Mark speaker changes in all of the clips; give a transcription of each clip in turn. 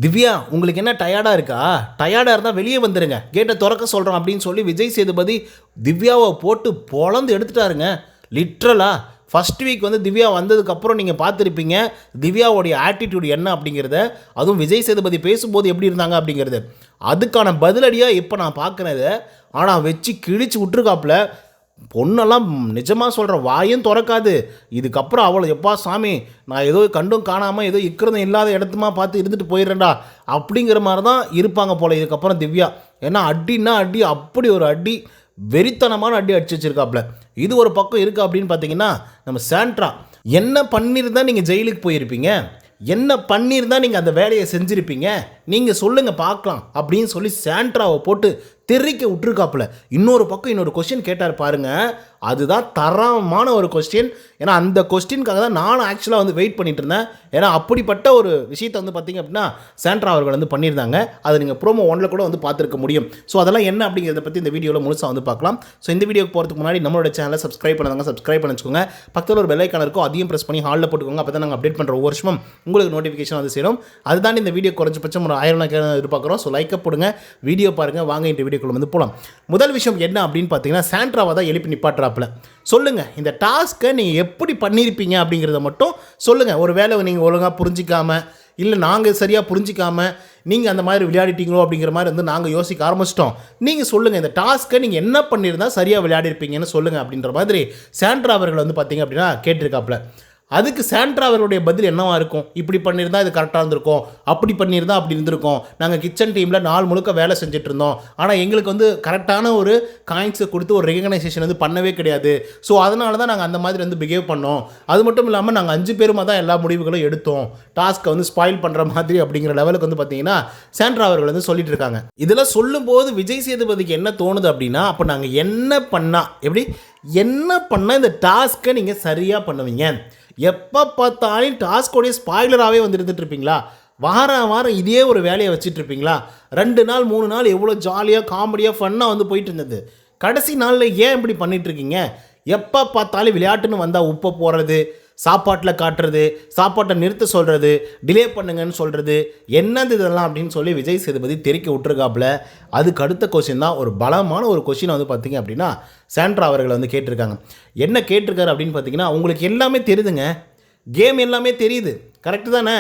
Speaker 1: திவ்யா, உங்களுக்கு என்ன டயர்டாக இருக்கா? டயர்டாக இருந்தால் வெளியே வந்துடுங்க, கேட்டை திறக்க சொல்கிறோம் அப்படின்னு சொல்லி விஜய் சேதுபதி திவ்யாவை போட்டு பொளந்து எடுத்துட்டாருங்க. லிட்ரலாக ஃபஸ்ட் வீக் வந்து திவ்யா வந்ததுக்கப்புறம் நீங்கள் பார்த்துருப்பீங்க திவ்யாவுடைய ஆட்டிடியூட் என்ன அப்படிங்கிறத. அதுவும் விஜய் சேதுபதி பேசும்போது எப்படி இருந்தாங்க அப்படிங்கிறது. அதுக்கான பதிலடியாக இப்போ நான் பார்க்குறத ஆனால் வச்சு கிழிச்சு விட்டுருக்காப்புல. பொண்ணெல்லாம் நிஜமாக சொல்கிறேன், வாயும் திறக்காது. இதுக்கப்புறம் அவளை எப்பா சாமி, நான் ஏதோ கண்டும் காணாமல் ஏதோ இக்கிறதும் இல்லாத இடத்துமா பார்த்து இருந்துட்டு போயிடுறேன்டா அப்படிங்கிற மாதிரி தான் இருப்பாங்க போல் இதுக்கப்புறம் திவ்யா. ஏன்னா அடின்னா அடி, அப்படி ஒரு அடி, வெறித்தனமான அடி அடிச்சு வச்சிருக்காப்புல. இது ஒரு பக்கம் இருக்குது அப்படின்னு பார்த்தீங்கன்னா, நம்ம சாண்ட்ரா என்ன பண்ணியிருந்தா நீங்கள் ஜெயிலுக்கு போயிருப்பீங்க, என்ன பண்ணியிருந்தா நீங்கள் அந்த வேலையை செஞ்சுருப்பீங்க, நீங்கள் சொல்லுங்கள் பார்க்கலாம் அப்படின்னு சொல்லி சாண்ட்ராவை போட்டு தெரிக்க விட்டுருக்காப்புல. இன்னொரு பக்கம் இன்னொரு கொஸ்டின் கேட்டார் பாருங்க, அதுதான் தரமான ஒரு கொஸ்டின். ஏன்னா அந்த கொஸ்டினுக்காக தான் நானும் ஆக்சுவலாக வந்து வெயிட் பண்ணிட்டு இருந்தேன். ஏன்னா அப்படிப்பட்ட ஒரு விஷயத்தை வந்து பார்த்திங்க அப்படின்னா சாண்ட்ரா அவர்கள் வந்து பண்ணியிருந்தாங்க. அது நீங்கள் ப்ரோமோ 1 கூட வந்து பார்த்துருக்க முடியும். ஸோ அதெல்லாம் என்ன அப்படிங்கிறத பற்றி இந்த வீடியோவில் முழுசாக வந்து பார்க்கலாம். ஸோ இந்த வீடியோக்கு போகிறதுக்கு முன்னாடி நம்மளோட சேனலை சப்ஸ்கிரைப் பண்ணுவாங்க, சப்ஸ்கிரைப் பண்ணிச்சுக்கோங்க. பக்கத்தில் ஒரு பெல் ஐக்கான் இருக்கும், அதையும் ப்ரெஸ் பண்ணி ஹாலில் போட்டுக்கோங்க. அப்போ தான் நாங்கள் அப்டேட் பண்ணுற ஒவ்வொரு வருஷமும் உங்களுக்கு நோட்டிஃபிகேஷன் வந்து சேரும். அதுதான் இந்த வீடியோ குறைஞ்சபட்சம் ஒரு 1000 எதிர்பார்க்குறோம். ஸோ லைக்கை போடுங்க, வீடியோ பாருங்கள். வாங்க இந்த வீடியோக்குள்ள வந்து போகலாம். முதல் விஷயம் என்ன அப்படின்னு பார்த்தீங்கன்னா, சாண்ட்ராவை தான் எழுப்பி நிப்பாட்டுறாப்புல. சொல்லுங்கள், இந்த டாஸ்க்கை நீங்கள் எப்படி பண்ணியிருப்பீங்க அப்படிங்கிறத மட்டும் சொல்லுங்கள். ஒரு வேளை நீங்கள் ஒழுங்காக புரிஞ்சிக்காமல், இல்லை நாங்கள் சரியாக புரிஞ்சிக்காமல் நீங்கள் அந்த மாதிரி விளையாடிட்டீங்களோ அப்படிங்கிற மாதிரி வந்து நாங்கள் யோசிக்க ஆரம்பிச்சிட்டோம். நீங்கள் சொல்லுங்கள், இந்த டாஸ்க்கை நீங்கள் என்ன பண்ணியிருந்தால் சரியாக விளையாடிருப்பீங்கன்னு சொல்லுங்கள் அப்படின்ற மாதிரி சாண்ட்ரா அவர்கள் வந்து பார்த்தீங்க அப்படின்னா கேட்டிருக்காப்புல. அதுக்கு சாண்ட்ரா அவர்களுடைய பதில் என்னவாக இருக்கும்? இப்படி பண்ணியிருந்தால் இது கரெக்டாக இருந்திருக்கும், அப்படி பண்ணியிருந்தால் அப்படி இருந்திருக்கும், நாங்கள் கிச்சன் டீமில் நாள் முழுக்க வேலை செஞ்சுட்டு இருந்தோம், ஆனால் எங்களுக்கு வந்து கரெக்டான ஒரு காயின்ஸை கொடுத்து ஒரு ரெகனைசேஷன் வந்து பண்ணவே கிடையாது, ஸோ அதனால தான் நாங்கள் அந்த மாதிரி வந்து பிஹேவ் பண்ணோம். அது மட்டும் இல்லாமல் நாங்கள் 5 பேருமா தான் எல்லா முடிவுகளும் எடுத்தோம், டாஸ்க்கை வந்து ஸ்பாயில் பண்ணுற மாதிரி அப்படிங்கிற லெவலுக்கு வந்து பார்த்தீங்கன்னா சாண்ட்ரா அவர்கள் வந்து சொல்லிட்டு இருக்காங்க. இதெல்லாம் சொல்லும்போது விஜய் சேதுபதிக்கு என்ன தோணுது அப்படின்னா, அப்போ நாங்கள் என்ன பண்ணால் என்ன பண்ணால் இந்த டாஸ்க்கை நீங்கள் சரியாக பண்ணுவீங்க? எப்போ பார்த்தாலும் டாஸ்கோடைய ஸ்பாய்லராகவே வந்து இருந்துகிட்ருப்பீங்களா? வாரம் இதே ஒரு வேலையை வச்சுட்ருப்பீங்களா? 2 நாள் 3 நாள் எவ்வளோ ஜாலியாக காமெடியாக ஃபன்னாக வந்து போயிட்டு இருந்தது. கடைசி நாளில் ஏன் இப்படி பண்ணிகிட்ருக்கீங்க? எப்போ பார்த்தாலும் விளையாட்டுன்னு வந்தால் உப்பை போடுறது, சாப்பாட்டில் காட்டுறது, சாப்பாட்டை நிறுத்த சொல்கிறது, டிலே பண்ணுங்கன்னு சொல்கிறது, என்னது இதெல்லாம் அப்படின்னு சொல்லி விஜய் சேதுபதி தெரிக்க விட்டுருக்காப்புல. அதுக்கு அடுத்த கொஸ்டின் தான் ஒரு பலமான ஒரு கொஸ்டினை வந்து பார்த்திங்க அப்படின்னா சாண்ட்ரா அவர்களை வந்து கேட்டிருக்காங்க. என்ன கேட்டிருக்காரு அப்படின்னு பார்த்தீங்கன்னா, உங்களுக்கு எல்லாமே தெரியுதுங்க, கேம் எல்லாமே தெரியுது, கரெக்டு தானே?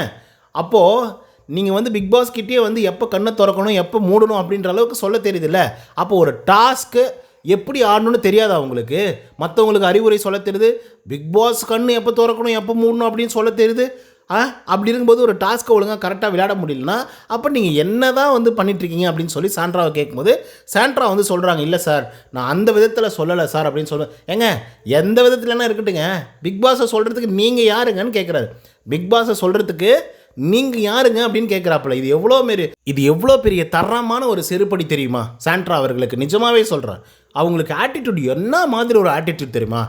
Speaker 1: அப்போது நீங்கள் வந்து பிக் பாஸ் கிட்டே வந்து எப்போ கண்ணை திறக்கணும் எப்போ மூடணும் அப்படின்ற அளவுக்கு சொல்ல தெரியுதுல்ல. அப்போ ஒரு டாஸ்க்கு எப்படி ஆடணும்னு தெரியாதா உங்களுக்கு? மற்றவங்களுக்கு அறிவுரை சொல்ல தெரியுது, பிக் பாஸ் கண்ணு எப்போ திறக்கணும் எப்போ மூடணும் அப்படின்னு சொல்ல தெரியுது. அப்படி இருக்கும்போது ஒரு டாஸ்க்கை ஒழுங்காக கரெக்டாக விளையாட முடியலன்னா அப்போ நீங்கள் என்ன தான் வந்து பண்ணிட்டுருக்கீங்க அப்படின்னு சொல்லி சாண்ட்ராவை கேட்கும்போது சாண்ட்ரா வந்து சொல்கிறாங்க, இல்லை சார் நான் அந்த விதத்தில் சொல்லலை சார் அப்படின்னு சொல்லுவேன். ஏங்க எந்த விதத்துலன்னா இருக்கட்டுங்க, பிக் பாஸை சொல்கிறதுக்கு நீங்கள் யாருங்கன்னு கேட்குறாரு. பிக் பாஸை சொல்கிறதுக்கு நீங்கள் யாருங்க அப்படின்னு கேட்குறாப்புல. இது எவ்வளோ பெரிய தரமான ஒரு செருப்படி தெரியுமா சாண்ட்ரா அவர்களுக்கு? நிஜமாகவே சொல்கிறேன், அவங்களுக்கு ஆட்டிடியூட் என்ன மாதிரி ஒரு ஆட்டிடியூட் தெரியுமா?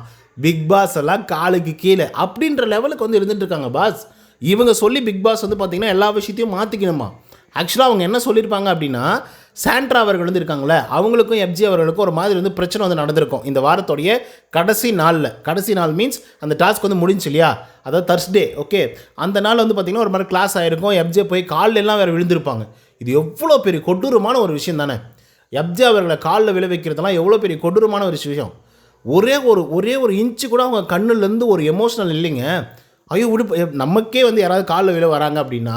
Speaker 1: பிக் பாஸ் எல்லாம் காலுக்கு கீழே அப்படின்ற லெவலுக்கு வந்து இருந்துட்டு இருக்காங்க பாஸ். இவங்க சொல்லி பிக் பாஸ் வந்து பார்த்திங்கன்னா எல்லா விஷயத்தையும் மாற்றிக்கணுமா? ஆக்சுவலாக அவங்க என்ன சொல்லியிருப்பாங்க அப்படின்னா, சாண்ட்ரா அவர்கள் வந்து இருக்காங்களே, அவங்களுக்கும் எஃப்ஜி அவர்களுக்கும் ஒரு மாதிரி வந்து பிரச்சனை வந்து நடந்திருக்கும் இந்த வாரத்தோடைய கடைசி நாள் மீன்ஸ் அந்த டாஸ்க் வந்து முடிஞ்சு இல்லையா, அதாவது தர்ஸ்டே. ஓகே, அந்த நாள் வந்து பார்த்திங்கன்னா ஒரு மாதிரி கிளாஸ் ஆகிருக்கும், எஃப்ஜே போய் காலில் எல்லாம் வேறு விழுந்திருப்பாங்க. இது எவ்வளோ பெரிய கொடூரமான ஒரு விஷயம் தானே? எஃப்ஜே அவர்களை காலில் விழ வைக்கிறதுலாம் எவ்வளோ பெரிய கொடூரமான ஒரு விஷயம். ஒரே ஒரு இன்ச்சு கூட அவங்க கண்ணுலேருந்து ஒரு எமோஷனல் இல்லைங்க. ஐயோ நமக்கே வந்து யாராவது காலில் விழ வராங்க அப்படின்னா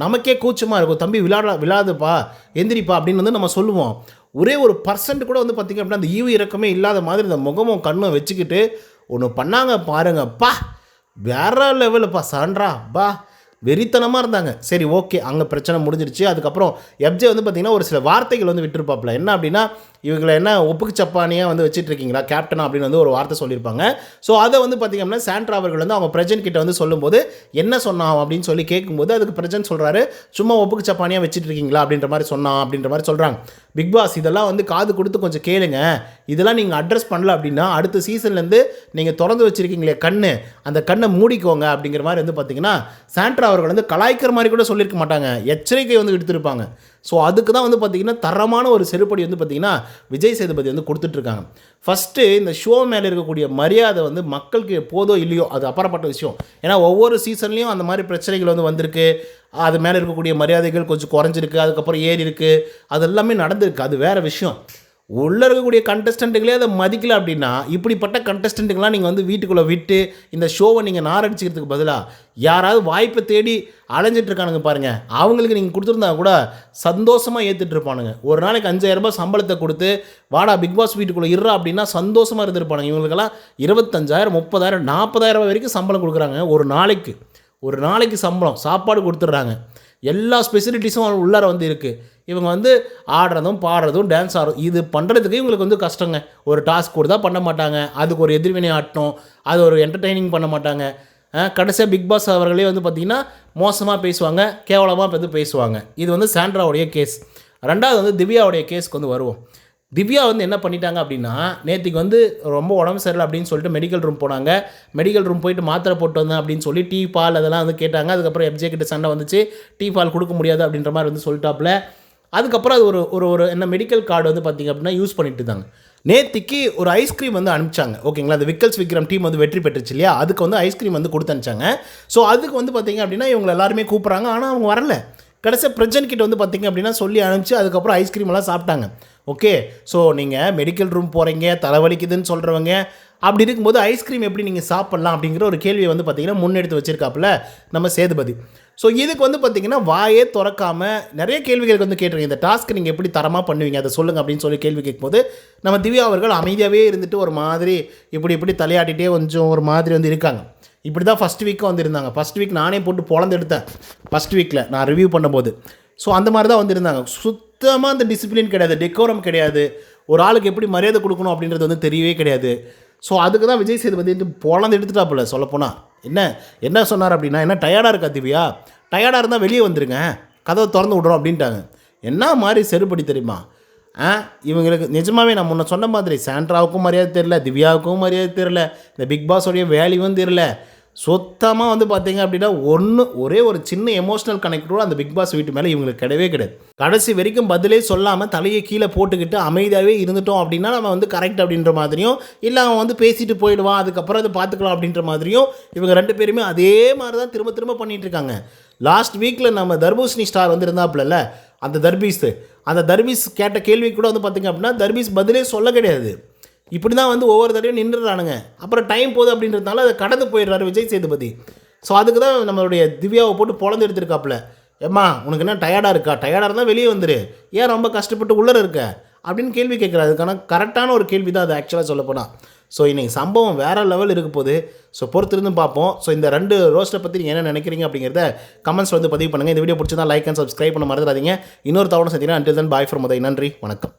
Speaker 1: நமக்கே கூச்சமாக இருக்கும், தம்பி விழாதுப்பா எந்திரிப்பா அப்படின்னு வந்து நம்ம சொல்லுவோம். ஒரே ஒரு பர்சன்ட் கூட வந்து பார்த்திங்க அப்படின்னா அந்த ஈவு இறக்கமே இல்லாத மாதிரி இந்த முகமும் கண்ணும் வச்சுக்கிட்டு ஒன்று பண்ணாங்க பாருங்கப்பா, வேற லெவலுப்பா சாண்ட்ரா பா, வெறித்தனமாக இருந்தாங்க. சரி ஓகே, அங்கே பிரச்சனை முடிஞ்சிருச்சு. அதுக்கப்புறம் எஃப்ஜே வந்து பார்த்திங்கன்னா ஒரு சில வார்த்தைகள் வந்து விட்டுருப்பாப்புல. என்ன அப்படின்னா, இவங்களை என்ன ஒப்புக்கு சப்பானியாக வந்து வச்சுட்ருக்கீங்களா கேப்டனா அப்படின்னு வந்து ஒரு வார்த்தை சொல்லியிருப்பாங்க. ஸோ அதை வந்து பார்த்திங்க அப்படின்னா சாண்ட்ரா அவர்கள் வந்து அவங்க பிரஜன் கிட்ட வந்து சொல்லும்போது என்ன சொன்னான் அப்படின்னு சொல்லி கேட்கும்போது அதுக்கு பிரஜன் சொல்கிறாரு, சும்மா ஒப்புக்கு சப்பானியாக வச்சுட்ருக்கீங்களா அப்படின்ற மாதிரி சொன்னான் அப்படின்ற மாதிரி சொல்கிறாங்க. பிக் பாஸ் இதெல்லாம் வந்து காது கொடுத்து கொஞ்சம் கேளுங்க, இதெல்லாம் நீங்கள் அட்ரஸ் பண்ணல அப்படின்னா அடுத்த சீசன்லேருந்து நீங்கள் திறந்து வச்சுருக்கீங்களே கண்ணு, அந்த கண்ணை மூடிக்கோங்க அப்படிங்கிற மாதிரி வந்து பார்த்திங்கன்னா சாண்ட்ரா அவர்கள் வந்து கலாய்க்கிற மாதிரி கூட சொல்லியிருக்க மாட்டாங்க, எச்சரிக்கை வந்து எடுத்திருப்பாங்க. ஸோ அதுக்கு தான் வந்து பார்த்திங்கன்னா தரமான ஒரு செருப்படி வந்து பார்த்திங்கன்னா விஜய் சேதுபதி வந்து கொடுத்துட்ருக்காங்க. ஃபஸ்ட்டு இந்த ஷோ மேலே இருக்கக்கூடிய மரியாதை வந்து மக்களுக்கு போதோ இல்லையோ அது அப்புறப்பட்ட விஷயம். ஏன்னா ஒவ்வொரு சீசன்லேயும் அந்த மாதிரி பிரச்சனைகள் வந்து வந்திருக்கு. அது மேலே இருக்கக்கூடிய மரியாதைகள் கொஞ்சம் குறைஞ்சிருக்கு, அதுக்கப்புறம் ஏறி இருக்குது, அது எல்லாமே நடந்திருக்கு. அது வேறு விஷயம். உள்ளே இருக்கக்கூடிய கண்டஸ்டண்ட்டுகளே அதை மதிக்கல அப்படின்னா இப்படிப்பட்ட கண்டஸ்டண்ட்டுக்கெலாம் நீங்கள் வந்து வீட்டுக்குள்ளே விட்டு இந்த ஷோவை நீங்கள் நாரடிச்சிக்கிறதுக்கு பதிலாக யாராவது வாய்ப்பை தேடி அலைஞ்சிட்ருக்கானுங்க பாருங்கள், அவங்களுக்கு நீங்கள் கொடுத்துருந்தா கூட சந்தோஷமாக ஏற்றுட்டு இருப்பானுங்க. ஒரு நாளைக்கு 5000 ரூபாய் சம்பளத்தை கொடுத்து வாடா பிக் பாஸ் வீட்டுக்குள்ளே இருறா அப்படின்னா சந்தோஷமாக இருந்திருப்பானுங்க. இவங்களுக்கெல்லாம் 25,000 30,000 40,000 வரைக்கும் சம்பளம் கொடுக்குறாங்க. ஒரு நாளைக்கு சம்பளம், சாப்பாடு கொடுத்துட்றாங்க, எல்லா ஸ்பெசிலிட்டிஸும் உள்ளார வந்து இருக்குது. இவங்க வந்து ஆடுறதும் பாடுறதும் டான்ஸ் ஆடுறதும் இது பண்ணுறதுக்கு இவங்களுக்கு வந்து கஷ்டங்க. ஒரு டாஸ்க் கொடுத்தா பண்ண மாட்டாங்க, அதுக்கு ஒரு எதிர்வினை ஆட்டணும், அது ஒரு என்டர்டெய்னிங் பண்ண மாட்டாங்க. கடைசியாக பிக் பாஸ் அவர்களே வந்து பார்த்திங்கன்னா மோசமாக பேசுவாங்க, கேவலமாக வந்து பேசுவாங்க. இது வந்து சாண்ட்ராவுடைய கேஸ். ரெண்டாவது வந்து திவ்யாவுடைய கேஸ்க்கு வந்து வருவோம். திவ்யா வந்து என்ன பண்ணிட்டாங்க அப்படின்னா, நேற்றுக்கு வந்து ரொம்ப உடம்பு சரியில்லை அப்படின்னு சொல்லிட்டு மெடிக்கல் ரூம் போனாங்க. மெடிக்கல் ரூம் போயிட்டு மாத்திரை போட்டு வந்தேன் அப்படின்னு சொல்லி டீ பால் அதெல்லாம் வந்து கேட்டாங்க. அதுக்கப்புறம் எஃப்ஜே கிட்ட சண்டை வந்துச்சு, டீ பால் கொடுக்க முடியாது அப்படின்ற மாதிரி வந்து சொல்லிட்டாப்புல. அதுக்கப்புறம் அது ஒரு என்ன மெடிக்கல் கார்டு வந்து பார்த்திங்க அப்படின்னா யூஸ் பண்ணிட்டு இருந்தாங்க. நேற்றுக்கு ஒரு ஐஸ்கிரீம் வந்து அனுப்பிச்சாங்க, ஓகேங்களா. அந்த விக்கல்ஸ் விக்ரம் டீம் வந்து வெற்றி பெற்றுச்சு இல்லையா, அதுக்கு வந்து ஐஸ்கிரீம் வந்து கொடுத்து அனுப்பிச்சாங்க. ஸோ அதுக்கு வந்து பார்த்திங்க அப்படின்னா இவங்க எல்லாருமே கூப்பிட்றாங்க, ஆனால் அவங்க வரல. கடைசியாக பிரஜன் கிட்ட வந்து பார்த்திங்க அப்படின்னா சொல்லி அனுப்பிச்சு அதுக்கப்புறம் ஐஸ்கிரீமெல்லாம் சாப்பிட்டாங்க. ஓகே, ஸோ நீங்கள் மெடிக்கல் ரூம் போகிறீங்க, தலைவலிக்குதுன்னு சொல்கிறவங்க, அப்படி இருக்கும்போது ஐஸ்கிரீம் எப்படி நீங்கள் சாப்பிட்லாம் அப்படிங்கிற ஒரு கேள்வியை வந்து பார்த்திங்கன்னா முன்னெடுத்து வச்சுருக்காப்புல நம்ம சேதுபதி. ஸோ இதுக்கு வந்து பார்த்திங்கன்னா வாயே திறக்காமல் நிறைய கேள்விகளுக்கு வந்து கேட்டிருக்கீங்க. இந்த டாஸ்க்கு நீங்கள் எப்படி தரமாக பண்ணுவீங்க அதை சொல்லுங்கள் அப்படின்னு சொல்லி கேள்வி கேட்கும்போது நம்ம திவ்யா அவர்கள் அமைதியாகவே இருந்துட்டு ஒரு மாதிரி இப்படி தலையாட்டிகிட்டே கொஞ்சம் ஒரு மாதிரி வந்து இருக்காங்க. இப்படி தான் ஃபஸ்ட் வீக்கும் வந்துருந்தாங்க. ஃபஸ்ட் வீக் நானே போட்டு பொழந்து எடுத்தேன் ஃபஸ்ட் வீக்கில் நான் ரிவ்யூ பண்ணும்போது. ஸோ அந்த மாதிரி தான் வந்துருந்தாங்க. சுத்தமாக அந்த டிசிப்ளின் கிடையாது, டெக்கோரம் கிடையாது, ஒரு ஆளுக்கு எப்படி மரியாதை கொடுக்கணும் அப்படின்றது வந்து தெரியவே கிடையாது. ஸோ அதுக்கு தான் விஜய் சேதுபதி பொழந்து எடுத்துட்டாப்புல சொல்லப்போனால். என்ன சொன்னார் அப்படின்னா, என்ன டயர்டாக இருக்கா திவ்யா, டயர்டாக இருந்தால் வெளியே வந்துருங்க, கதவை திறந்து விட்றோம் அப்படின்ட்டாங்க. என்ன மாதிரி செருப்படி தெரியுமா? இவங்களுக்கு நிஜமாகவே நான் முன்ன சொன்ன மாதிரி சாண்ட்ராவுக்கும் மரியாதை தெரில, திவ்யாவுக்கும் மரியாதை தெரில, இந்த பிக் பாஸோடைய வேல்யூவும் தெரில. சுத்தமாக வந்து பார்த்தீங்க அப்படின்னா ஒரே ஒரு சின்ன எமோஷனல் கனெக்டோட அந்த பிக் பாஸ் வீட்டு மேலே இவங்களுக்கு கிடையவே கிடையாது. கடைசி வரைக்கும் பதிலே சொல்லாமல் தலையை கீழே போட்டுக்கிட்டு அமைதியாகவே இருந்துட்டோம் அப்படின்னா நம்ம வந்து கரெக்ட் அப்படின்ற மாதிரியும், இல்லை அவன் வந்து பேசிட்டு போயிடுவான் அதுக்கப்புறம் அதை பார்த்துக்கலாம் அப்படின்ற மாதிரியும் இவங்க ரெண்டு பேருமே அதே மாதிரி தான் திரும்ப திரும்ப பண்ணிகிட்ருக்காங்க. லாஸ்ட் வீக்கில் நம்ம தர்பூசணி ஸ்டார் வந்து இருந்தாப்புல, அந்த தர்பீஸ் கேட்ட கேள்வி கூட வந்து பார்த்திங்க அப்படின்னா தர்பீஸ் பதிலே சொல்ல கிடையாது. இப்படி தான் வந்து ஒவ்வொரு தடையும் நின்றுறானுங்க. அப்புறம் டைம் போகுது அப்படின்றதுனால அதை கடந்து போயிடுறாரு விஜய் சேதுபதி. ஸோ அதுக்கு தான் நம்மளுடைய திவ்யாவை போட்டு பொழந்து எடுத்துருக்காப்புல. ஏம்மா உனக்கு என்ன டயர்டாக இருக்கா, டயர்டாக இருந்தால் வெளியே வந்துரு, ஏன் ரொம்ப கஷ்டப்பட்டு உள்ளே இருக்க அப்படின்னு கேள்வி கேட்குறாரு. அதுக்கான கரெக்டான ஒரு கேள்வி தான் அது ஆக்சுவலாக சொல்லப்போனால். ஸோ இன்றைக்கி சம்பவம் வேறு லெவல் இருக்க போகுது. ஸோ பொறுத்திருந்து பார்ப்போம். ஸோ இந்த 2 ரோஸ்ட்டை பற்றி நீங்கள் என்ன நினைக்கிறீங்க அப்படிங்கிறத கமெண்ட்ஸ் வந்து பதிவு பண்ணுங்கள். இந்த வீடியோ பிடிச்சிருந்தா லைக் அண்ட் சப்ஸ்கிரைப் பண்ண மறந்துடாதீங்க. இன்னொரு தவணை செஞ்சீங்கன்னா until then bye from Uday. நன்றி, வணக்கம்.